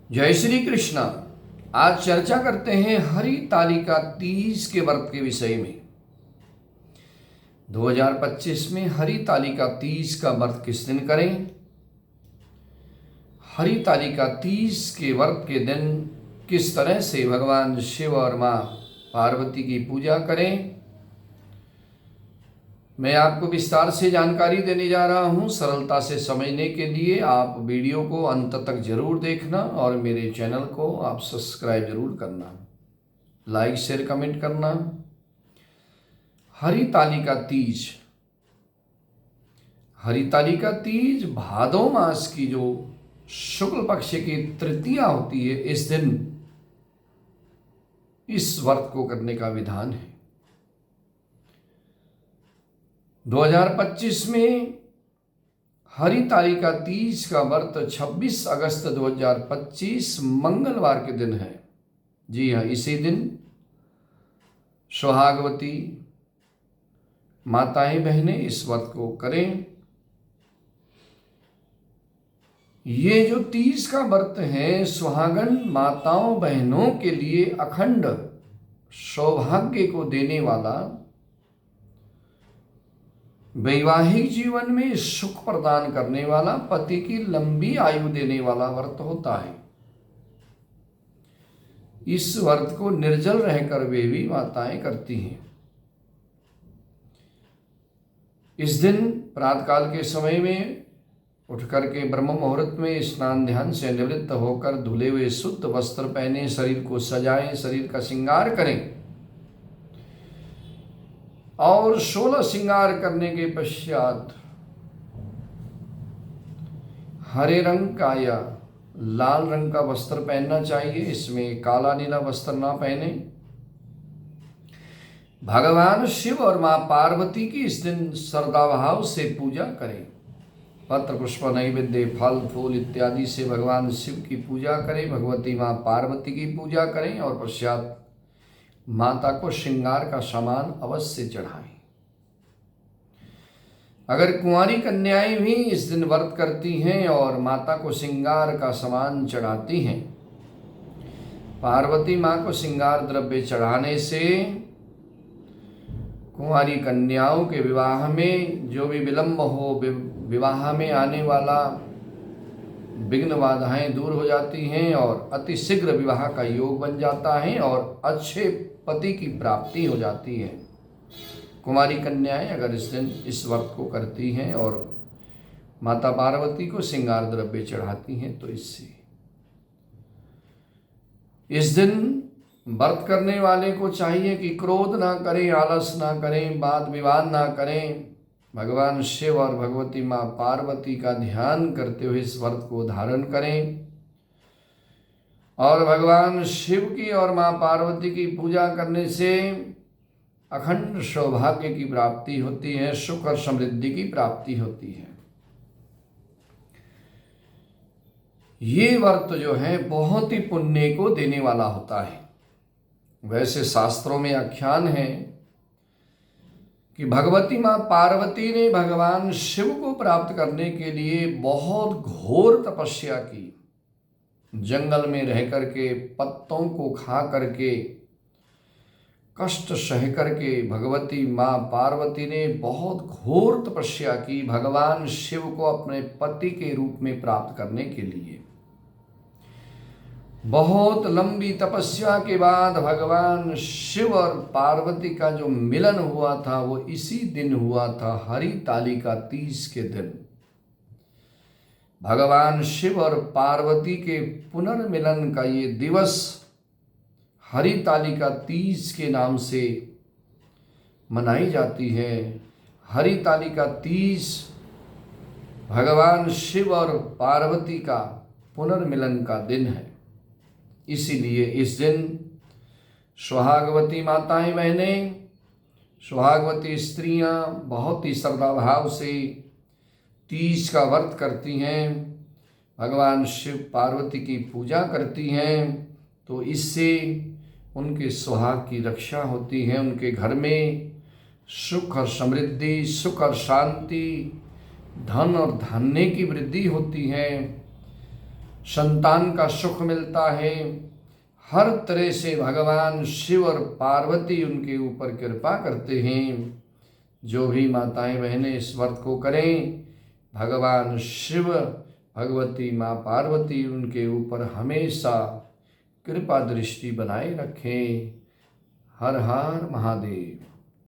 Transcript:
जय श्री कृष्णा। आज चर्चा करते हैं हरितालिका तीज के व्रत के विषय में। 2025 में हरितालिका तीज का व्रत किस दिन करें? हरितालिका तीज के व्रत के दिन किस तरह से भगवान शिव और माँ पार्वती की पूजा करें, मैं आपको विस्तार से जानकारी देने जा रहा हूं। सरलता से समझने के लिए आप वीडियो को अंत तक जरूर देखना और मेरे चैनल को आप सब्सक्राइब जरूर करना, लाइक शेयर कमेंट करना। हरितालिका तीज, हरितालिका तीज भादो मास की जो शुक्ल पक्ष की तृतीया होती है, इस दिन इस व्रत को करने का विधान है। 2025 में हरितालिका तीज का व्रत 26 अगस्त 2025 मंगलवार के दिन है। जी हाँ, इसी दिन सुहागवती माताएं बहनें इस व्रत को करें। ये जो तीज का व्रत है, सुहागन माताओं बहनों के लिए अखंड सौभाग्य को देने वाला, वैवाहिक जीवन में सुख प्रदान करने वाला, पति की लंबी आयु देने वाला व्रत होता है। इस व्रत को निर्जल रहकर वे भी माताएं करती हैं। इस दिन प्रातःकाल के समय में उठ करके ब्रह्म मुहूर्त में स्नान ध्यान से निवृत्त होकर धुले हुए शुद्ध वस्त्र पहने, शरीर को सजाएं, शरीर का श्रृंगार करें और 16 श्रृंगार करने के पश्चात हरे रंग का या लाल रंग का वस्त्र पहनना चाहिए। इसमें काला नीला वस्त्र ना पहने। भगवान शिव और मां पार्वती की इस दिन श्रद्धाभाव से पूजा करें। पत्र पुष्प नैवेद्य फल फूल इत्यादि से भगवान शिव की पूजा करें, भगवती मां पार्वती की पूजा करें और पश्चात माता को श्रृंगार का सामान अवश्य चढ़ाएं। अगर कुंवारी कन्याएं भी इस दिन व्रत करती हैं और माता को श्रृंगार का सामान चढ़ाती हैं, पार्वती मां को श्रृंगार द्रव्य चढ़ाने से कुंवारी कन्याओं के विवाह में जो भी विलंब हो, विवाह में आने वाला विघ्न बाधाएं दूर हो जाती हैं और अति शीघ्र विवाह का योग बन जाता है और अच्छे पति की प्राप्ति हो जाती है। कुमारी कन्याएं अगर इस दिन इस व्रत को करती हैं और माता पार्वती को श्रृंगार द्रव्य चढ़ाती हैं, तो इससे इस दिन व्रत करने वाले को चाहिए कि क्रोध ना करें, आलस ना करें, वाद विवाद ना करें। भगवान शिव और भगवती माँ पार्वती का ध्यान करते हुए इस व्रत को धारण करें और भगवान शिव की और माँ पार्वती की पूजा करने से अखंड सौभाग्य की प्राप्ति होती है, सुख और समृद्धि की प्राप्ति होती है। ये व्रत जो है बहुत ही पुण्य को देने वाला होता है। वैसे शास्त्रों में आख्यान है कि भगवती माँ पार्वती ने भगवान शिव को प्राप्त करने के लिए बहुत घोर तपस्या की। जंगल में रह करके, पत्तों को खा करके, कष्ट सह करके भगवती माँ पार्वती ने बहुत घोर तपस्या की भगवान शिव को अपने पति के रूप में प्राप्त करने के लिए। बहुत लंबी तपस्या के बाद भगवान शिव और पार्वती का जो मिलन हुआ था वो इसी दिन हुआ था, हरितालिका तीज के दिन। भगवान शिव और पार्वती के पुनर्मिलन का ये दिवस हरितालिका तीज के नाम से मनाई जाती है। हरितालिका तीज भगवान शिव और पार्वती का पुनर्मिलन का दिन है। इसीलिए इस दिन सुहागवती माताएं बहनें, सुहागवती स्त्रियां बहुत ही श्रद्धा भाव से तीज का व्रत करती हैं, भगवान शिव पार्वती की पूजा करती हैं, तो इससे उनके सुहाग की रक्षा होती है। उनके घर में सुख और समृद्धि, सुख और शांति, धन और धान्य की वृद्धि होती है संतान का सुख मिलता है। हर तरह से भगवान शिव और पार्वती उनके ऊपर कृपा करते हैं। जो भी माताएं बहनें इस व्रत को करें, भगवान शिव भगवती माँ पार्वती उनके ऊपर हमेशा कृपा दृष्टि बनाए रखें। हर हर महादेव।